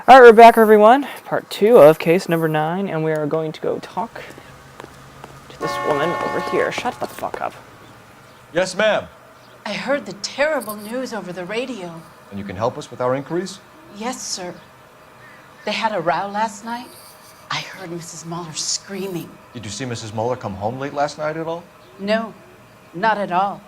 Alright, we're back, everyone. Part 2 of case number 9, and we are going to go talk to this woman over here. Shut the fuck up. Yes, ma'am. I heard the terrible news over the radio. And you can help us with our inquiries? Yes, sir. They had a row last night. I heard Mrs. Muller screaming. Did you see Mrs. Muller come home late last night at all? No, not at all.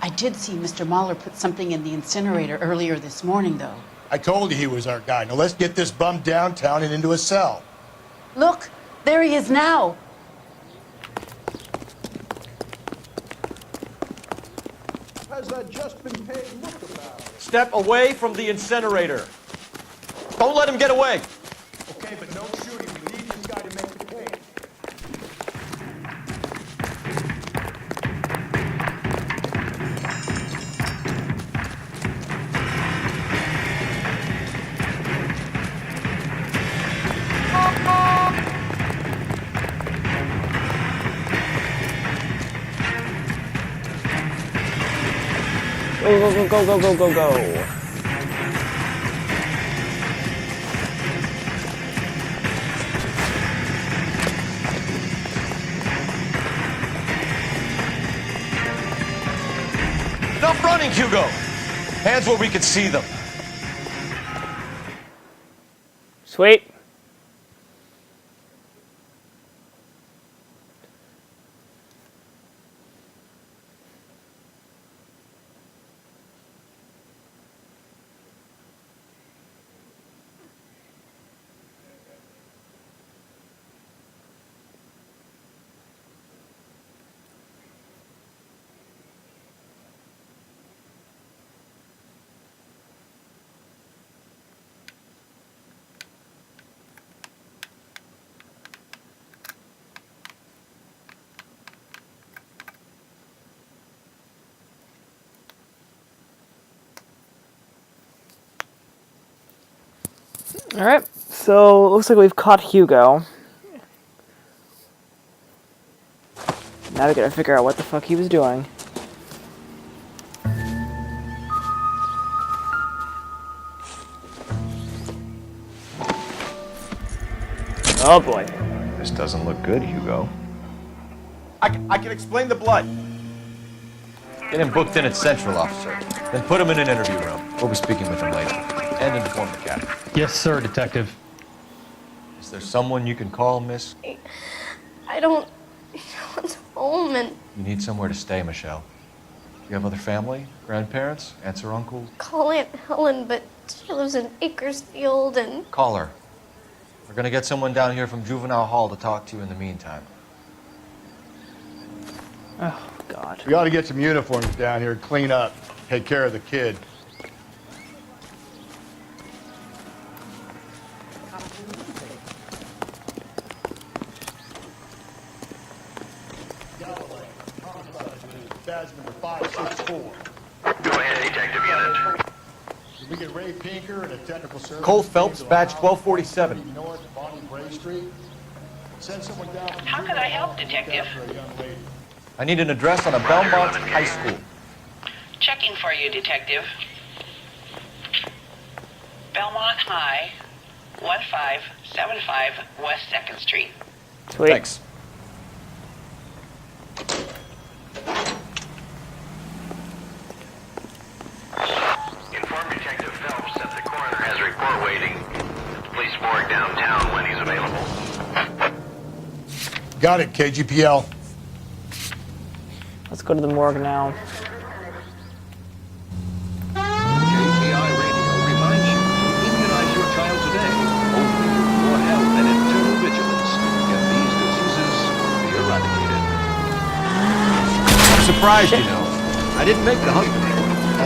I did see Mr. Muller put something in the incinerator earlier this morning, though. I told you he was our guy. Now let's get this bum downtown and into a cell. Look, there he is now. Has that just been paid? Look about. Step away from the incinerator. Don't let him get away. Okay, but no shooting. We need this guy to make the case. Go. Stop running, Hugo. Hands where we can see them. Sweet. Alright, so it looks like we've caught Hugo. Now we gotta figure out what the fuck he was doing. Oh boy. This doesn't look good, Hugo. I can explain the blood. Get him booked in at Central, officer. Then put him in an interview room. We'll be speaking with him later. And inform the captain. Yes, sir, Detective. Is there someone you can call, miss? I don't want home and You need somewhere to stay, Michelle. You have other family? Grandparents? Aunts or uncles? call Aunt Helen, but she lives in Bakersfield and Call her. We're gonna get someone down here from Juvenile Hall to talk to you in the meantime. Oh, God. We ought to get some uniforms down here, clean up, take care of the kid. Badge number 564. Go ahead, Detective Unit. Did we get Ray Pinker and a technical service? Cole Phelps, badge 1247. North Bonnie Bray Street. Send someone down. How can I help, Detective? For a young lady. I need an address on a Belmont High School. Checking for you, Detective. Belmont High, 1575 West 2nd Street. Sweet. Thanks. Inform Detective Phelps that the coroner has a report waiting at the police morgue downtown when he's available. Got it, KGPL. Let's go to the morgue now. KKI Radio reminds you to immunize your child today. Only with your health and internal vigilance can these diseases be eradicated. I'm surprised, you know. I didn't make the husband.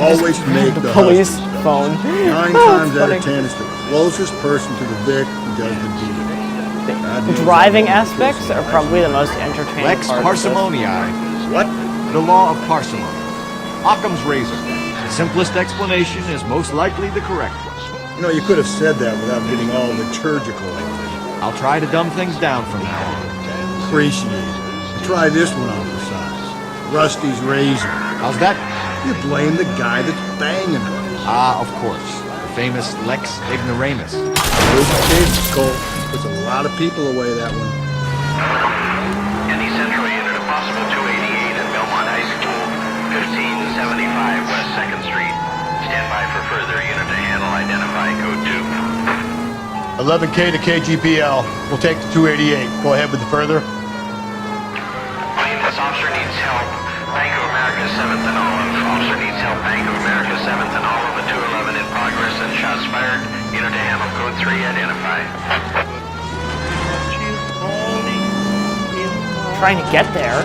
Always make the Police husband. phone. 9 Oh, times it's out funny. of 10, it's the closest person to the Vic who does the deed. The driving aspects are probably the most entertaining Lex part of this. parsimoniae. What? The law of parsimony. Occam's razor. The simplest explanation is most likely the correct one. You know, you could have said that without getting all liturgical. I'll try to dumb things down from now on. Appreciate it. Try this one on for size. Rusty's razor. How's that? You blame the guy that's banging her. Ah, of course. The famous Lex Ignoramus. Those changes, Cole. Puts a lot of people away, that one. Any central unit of possible 288 at Belmont High School, 1575 West 2nd Street. Stand by for further unit to handle. Identify code 2. 11K to KGPL. We'll take the 288. Go ahead with the further. Plane, this officer needs help. Bank of America 7th and Olive. Officer needs help. Bank of America 7th and Olive. A 211 in progress and shots fired. Unit to handle code 3. Identify. Trying to get there.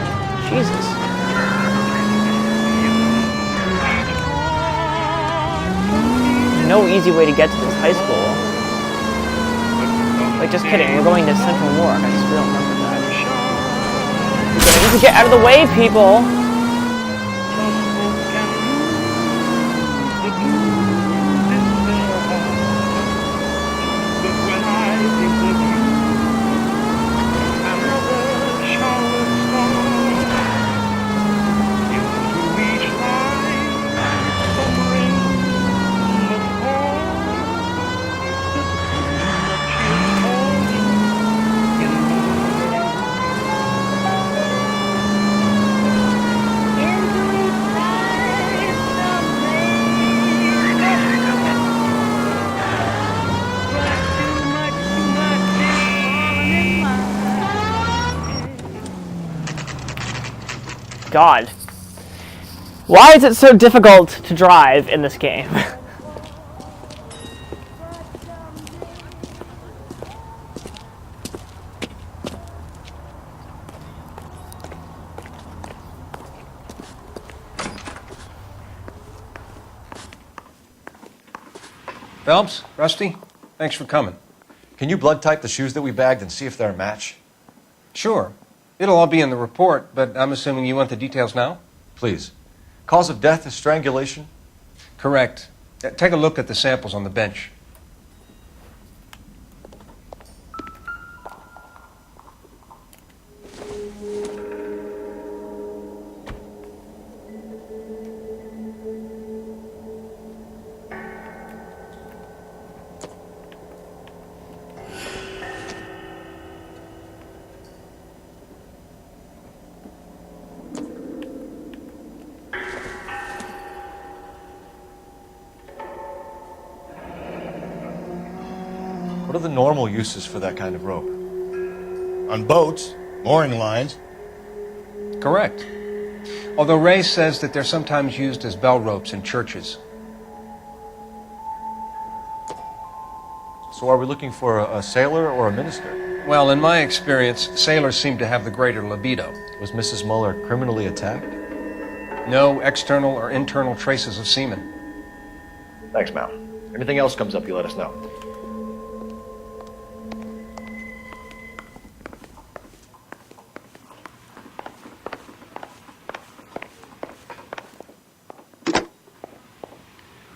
Jesus. No easy way to get to this high school. Like, just kidding. We're going to Central Newark. I just don't remember that. We need to get out of the way, people. God. Why is it so difficult to drive in this game? Phelps, Rusty, thanks for coming. Can you blood type the shoes that we bagged and see if they're a match? Sure. It'll all be in the report, but I'm assuming you want the details now? Please. Cause of death is strangulation? Correct. Take a look at the samples on the bench. What are the normal uses for that kind of rope? On boats, mooring lines. Correct. Although Ray says that they're sometimes used as bell ropes in churches. So are we looking for a sailor or a minister? Well, in my experience, sailors seem to have the greater libido. Was Mrs. Muller criminally attacked? No external or internal traces of semen. Thanks, Mal. Anything else comes up, you let us know.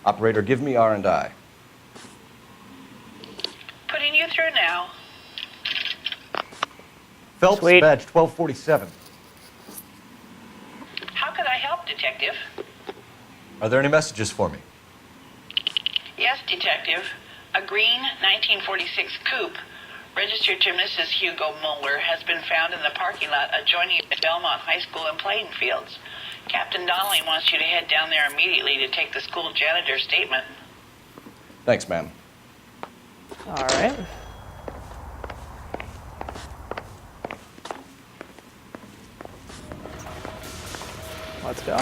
Operator, give me R&I. Putting you through now. Phelps, Sweet. badge 1247. How could I help, Detective? Are there any messages for me? Yes, Detective. A green 1946 coupe, registered to Mrs. Hugo Muller, has been found in the parking lot adjoining the Belmont High School and playing fields. Captain Donnelly wants you to head down there immediately to take the school janitor's statement. Thanks, ma'am. All right. Let's go.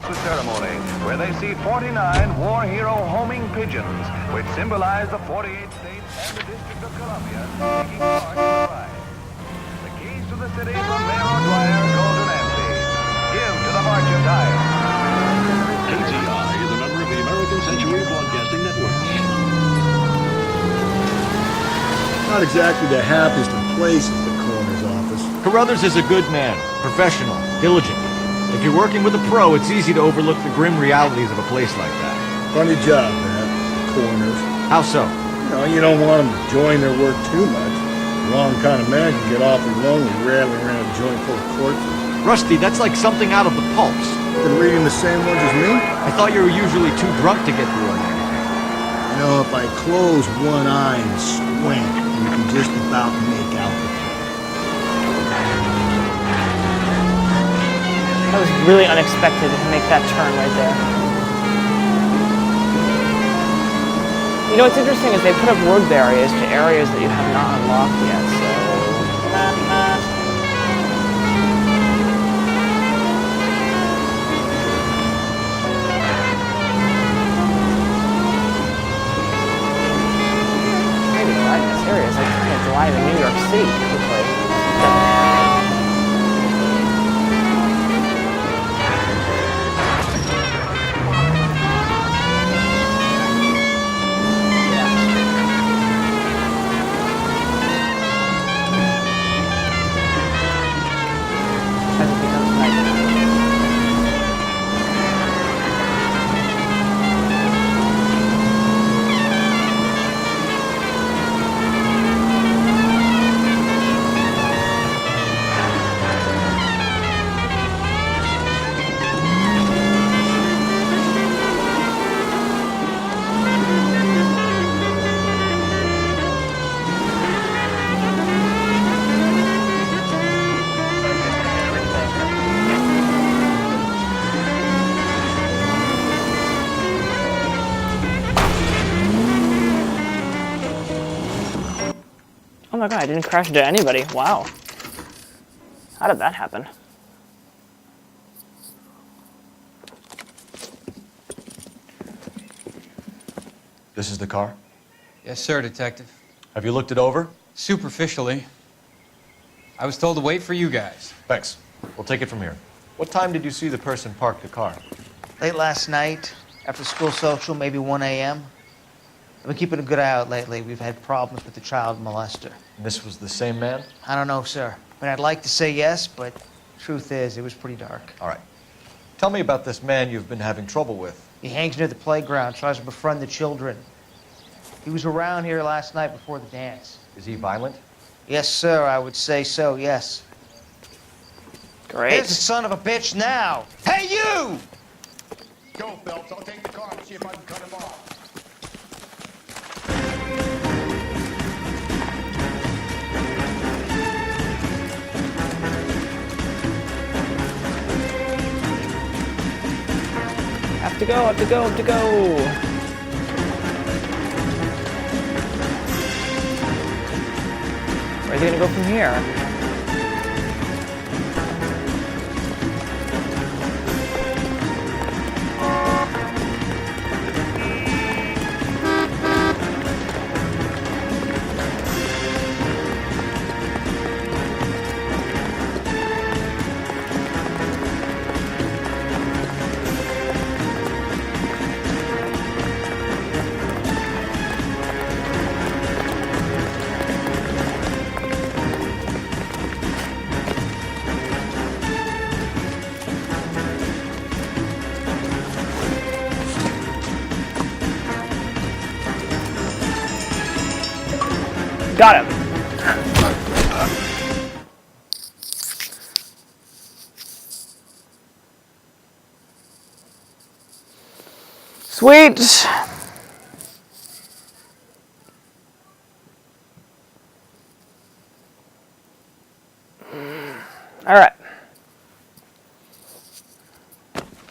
The ceremony, where they see 49 war hero homing pigeons, which symbolize the 48 states and the District of Columbia taking part in the ride. The keys to the city from Mayor O'Dwyer go to Nancy. Give to the March of Time. KTI is a member of the American Century Broadcasting Network. Not exactly the happiest of places, the coroner's office. Carruthers is a good man, professional, diligent. If you're working with a pro, it's easy to overlook the grim realities of a place like that. Funny job, that, coroners. How so? You know, you don't want them to join their work too much. Wrong kind of man can get awfully lonely rattling around a joint full of corpses. Rusty, that's like something out of the pulps. Been reading the same ones as me? I thought you were usually too drunk to get through a magazine. You know, if I close one eye and squint, you can just about make out the That was really unexpected to make that turn right there. You know what's interesting is they put up road barriers to areas that you have not unlocked yet, so... Maybe drive in this area is like trying to drive in New York City quickly. Oh my god, I didn't crash into anybody. Wow. How did that happen? This is the car? Yes, sir, Detective. Have you looked it over? Superficially. I was told to wait for you guys. Thanks. We'll take it from here. What time did you see the person park the car? Late last night, after school social, maybe 1 a.m. I've been keeping a good eye out lately. We've had problems with the child molester. And this was the same man? I don't know, sir. I mean, I'd like to say yes, but truth is, it was pretty dark. All right. Tell me about this man you've been having trouble with. He hangs near the playground, tries to befriend the children. He was around here last night before the dance. Is he violent? Yes, sir, I would say so, yes. Great. Here's the son of a bitch now. Hey, you! Go, Phelps. I'll take the car and see if I can cut him off. Have to go, have to go, have to go. Where's he gonna go from here? Got him. Sweet. All right.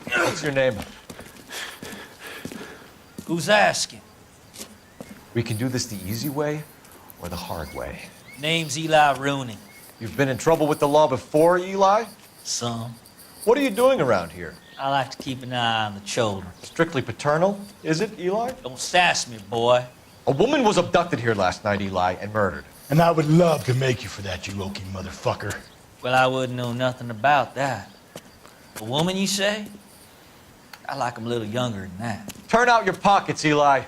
What's your name? Who's asking? We can do this the easy way or the hard way. Name's Eli Rooney. You've been in trouble with the law before, Eli? Some. What are you doing around here? I like to keep an eye on the children. Strictly paternal, is it, Eli? Don't sass me, boy. A woman was abducted here last night, Eli, and murdered. And I would love to make you for that, you Okie motherfucker. Well, I wouldn't know nothing about that. A woman, you say? I like 'em a little younger than that. Turn out your pockets, Eli.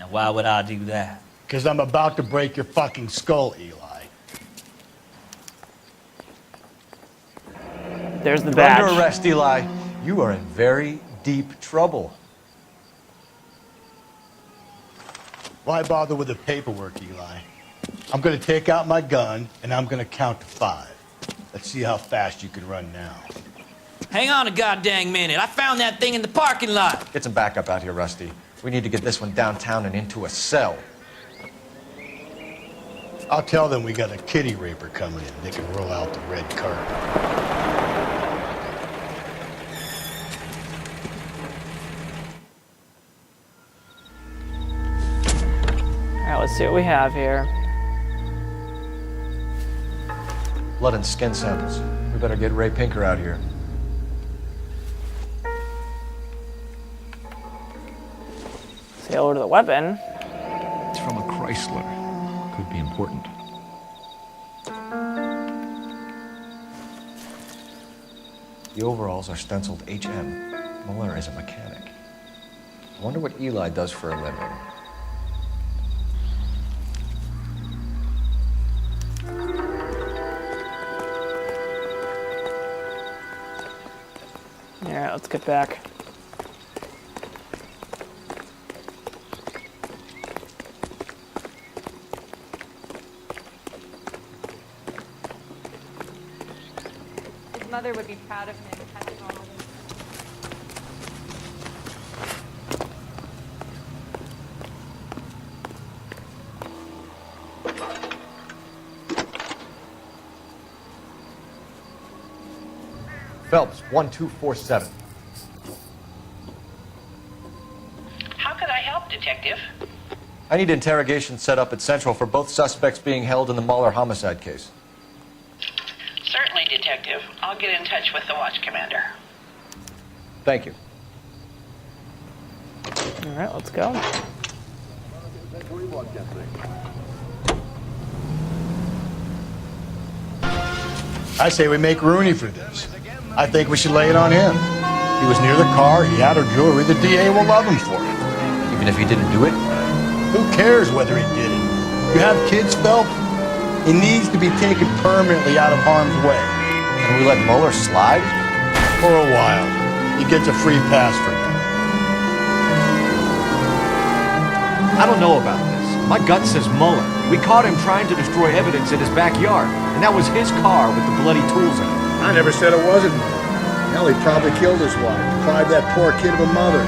Now, why would I do that? Because I'm about to break your fucking skull, Eli. There's the You're badge. under arrest, Eli. You are in very deep trouble. Why bother with the paperwork, Eli? I'm gonna take out my gun, and I'm gonna count to 5. Let's see how fast you can run now. Hang on a goddamn minute. I found that thing in the parking lot. Get some backup out here, Rusty. We need to get this one downtown and into a cell. I'll tell them we got a kitty raper coming in. They can roll out the red carpet. All right, let's see what we have here. Blood and skin samples. We better get Ray Pinker out here. Say hello to the weapon. It's from a Chrysler. Could be important. The overalls are stenciled HM. Muller is a mechanic. I wonder what Eli does for a living. All right, let's get back. His mother would be proud of him catching all of this. Phelps, 1247. How could I help, Detective? I need interrogation set up at Central for both suspects being held in the Muller homicide case. Certainly, Detective. I'll get in touch with the watch commander. Thank you. All right, let's go. I say we make Rooney for this. I think we should lay it on him. He was near the car, he had her jewelry, the DA will love him for it. Even if he didn't do it? Who cares whether he did it? You have kids, Phelps? He needs to be taken permanently out of harm's way. And we let Muller slide? For a while. He gets a free pass for that. I don't know about this. My gut says Muller. We caught him trying to destroy evidence in his backyard, and that was his car with the bloody tools in it. I never said it wasn't. Hell, he probably killed his wife, deprived that poor kid of a mother.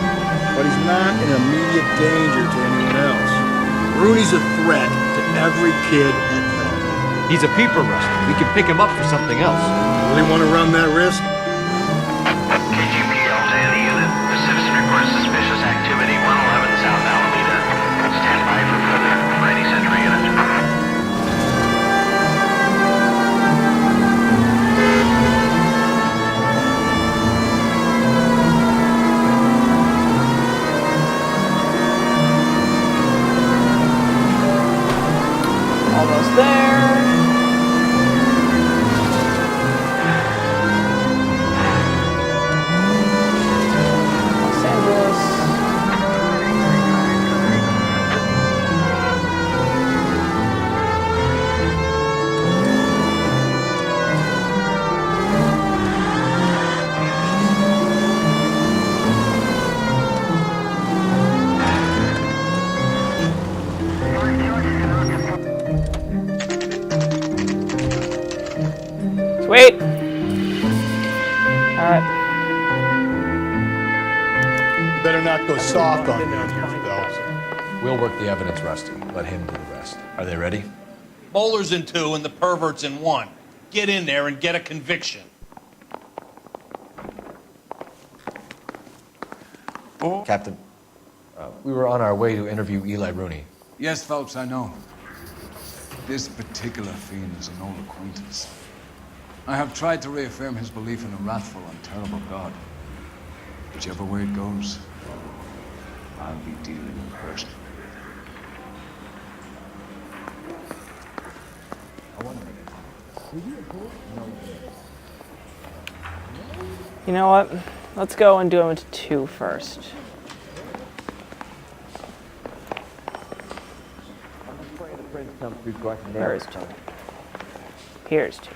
But he's not in immediate danger to anyone else. Rooney's a threat to every kid at home. He's a peeper, Rusty. We can pick him up for something else. Really want to run that risk? KGPL to any unit. The citizen reports suspicious activity 111 South Alameda. Stand by for further. Ready, Central Unit. Almost there. Los Angeles. Sweet. All right. You better not go soft on me, Phelps. We'll work the evidence, Rusty. Let him do the rest. Are they ready? Bowler's in 2 and the pervert's in 1. Get in there and get a conviction. Captain, we were on our way to interview Eli Rooney. Yes, Phelps, I know. This particular fiend is an old acquaintance. I have tried to reaffirm his belief in a wrathful and terrible God. Whichever way it goes, I'll be dealing first. You know what? Let's go and do them into 2 first. There is 2. Here's 2.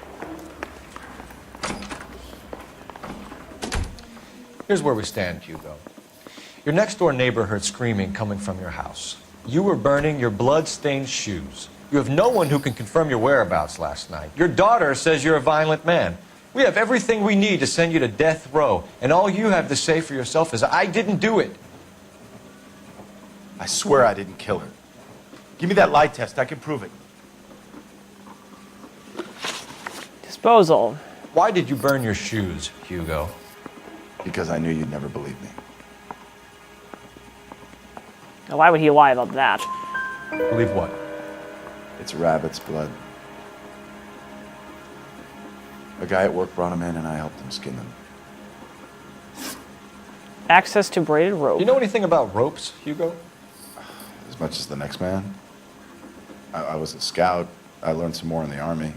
Here's where we stand, Hugo. Your next door neighbor heard screaming coming from your house. You were burning your blood-stained shoes. You have no one who can confirm your whereabouts last night. Your daughter says you're a violent man. We have everything we need to send you to death row, and all you have to say for yourself is, I didn't do it. I swear I didn't kill her. Give me that lie test. I can prove it. Disposal. Why did you burn your shoes, Hugo? Because I knew you'd never believe me. Now, why would he lie about that? Believe what? It's rabbit's blood. A guy at work brought him in and I helped him skin them. Access to braided rope. You know anything about ropes, Hugo? As much as the next man. I was a scout. I learned some more in the army.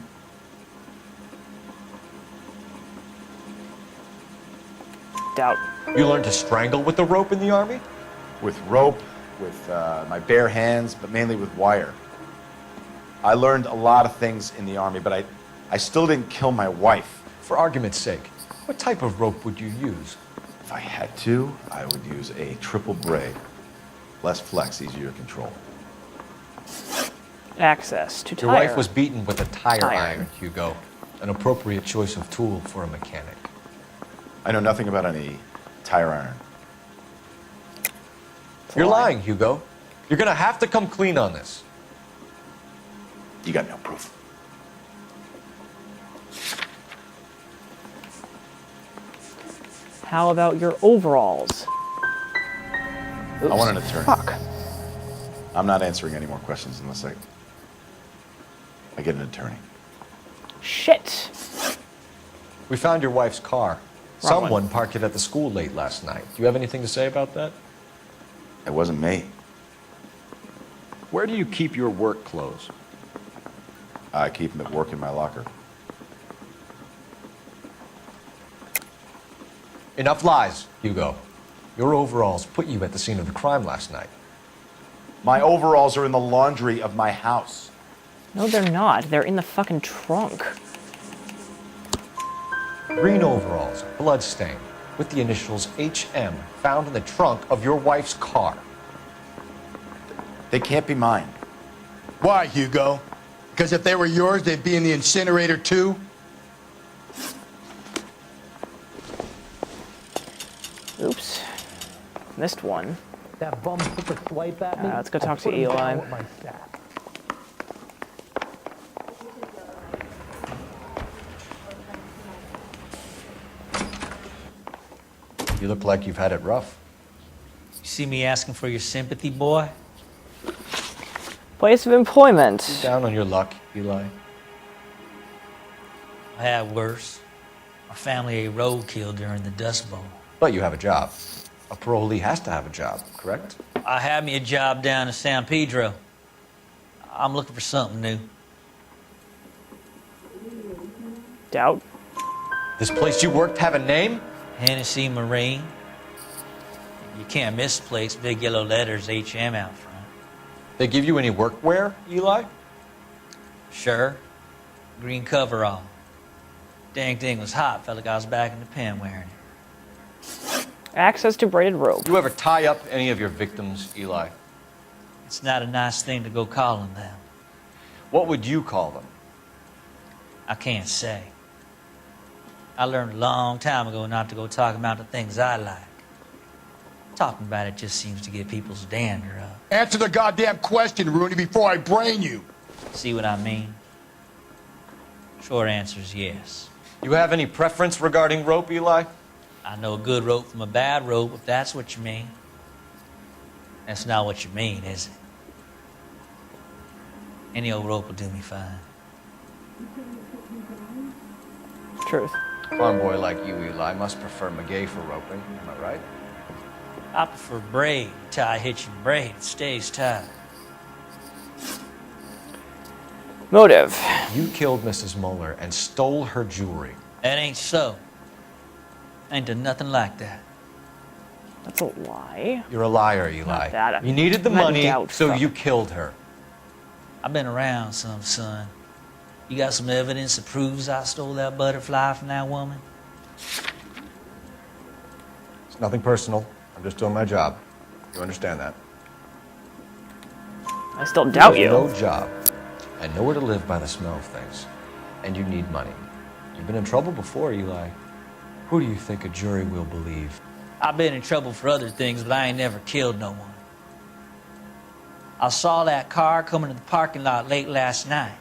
Doubt. You learned to strangle with the rope in the army? With rope, with my bare hands, but mainly with wire. I learned a lot of things in the army, but I still didn't kill my wife. For argument's sake, what type of rope would you use? If I had to, I would use a triple braid. Less flex, easier to control. Access to tire. Your wife was beaten with a tire iron, Hugo. An appropriate choice of tool for a mechanic. I know nothing about any tire iron. You're lying, Hugo. You're gonna have to come clean on this. You got no proof. How about your overalls? Oops. I want an attorney. Fuck. I'm not answering any more questions unless I get an attorney. Shit. We found your wife's car. Wrong Someone one. parked it at the school late last night. Do you have anything to say about that? It wasn't me. Where do you keep your work clothes? I keep them at work in my locker. Enough lies, Hugo. Your overalls put you at the scene of the crime last night. My overalls are in the laundry of my house. No, they're not. They're in the fucking trunk. Green overalls, bloodstained, with the initials HM, found in the trunk of your wife's car. They can't be mine. Why, Hugo? Because if they were yours, they'd be in the incinerator too? Oops. Missed one. That bum took a swipe at me. Let's go talk to I'll put him Eli. down with my staff. You look like you've had it rough. You see me asking for your sympathy, boy? Place of employment. Down on your luck, Eli. I had worse. My family ate roadkill during the Dust Bowl. But you have a job. A parolee has to have a job, correct? I had me a job down in San Pedro. I'm looking for something new. Doubt. This place you worked have a name? Hennessy Marine. You can't miss the place. Big yellow letters, HM out front. They give you any workwear, Eli? Sure. Green coverall. Dang thing was hot. Felt like I was back in the pen wearing it. Access to braided rope. You ever tie up any of your victims, Eli? It's not a nice thing to go calling them. What would you call them? I can't say. I learned a long time ago not to go talking about the things I like. Talking about it just seems to get people's dander up. Answer the goddamn question, Rooney, before I brain you. See what I mean? Short answer is yes. You have any preference regarding rope, Eli? I know a good rope from a bad rope, if that's what you mean. That's not what you mean, is it? Any old rope will do me fine. Truth. A farm boy like you, Eli, must prefer McGay for roping. Am I right? I prefer braid. Tie hitching braid. It stays tight. Motive. You killed Mrs. Muller and stole her jewelry. That ain't so. I ain't done nothing like that. That's a lie. You're a liar, Eli. Not that. You needed the I'm not money, so doubtful. you killed her. I've been around some, son. You got some evidence that proves I stole that butterfly from that woman? It's nothing personal. I'm just doing my job. You understand that? I still doubt you. No job. I know where to live by the smell of things. And you need money. You've been in trouble before, Eli. Who do you think a jury will believe? I've been in trouble for other things, but I ain't never killed no one. I saw that car coming to the parking lot late last night.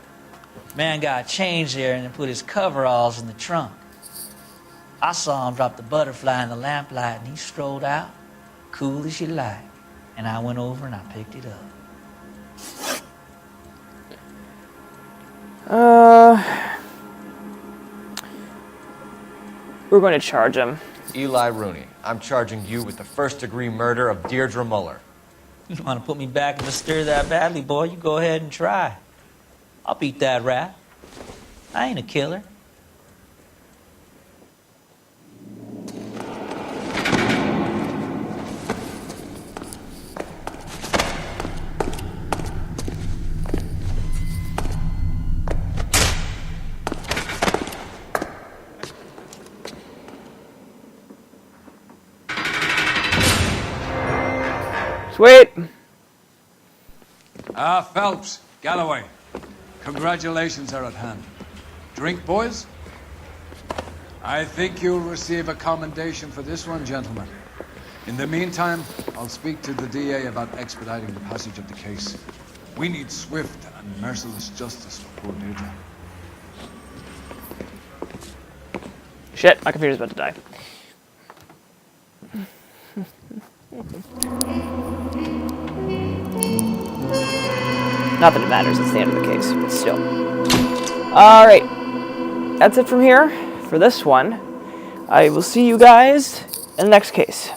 Man got changed there and then put his coveralls in the trunk. I saw him drop the butterfly in the lamplight and he strolled out, cool as you like. And I went over and I picked it up. We're going to charge him. Eli Rooney, I'm charging you with the first-degree murder of Deirdre Muller. You want to put me back in the stir that badly, boy? You go ahead and try. I'll beat that rap. I ain't a killer. Sweet. Phelps, Galloway, congratulations are at hand. Drink, boys? I think you'll receive a commendation for this one, gentlemen. In the meantime, I'll speak to the DA about expediting the passage of the case. We need swift and merciless justice for poor Deirdre. Shit, my computer's about to die. Not that it matters, it's the end of the case, but still. Alright, that's it from here for this one. I will see you guys in the next case.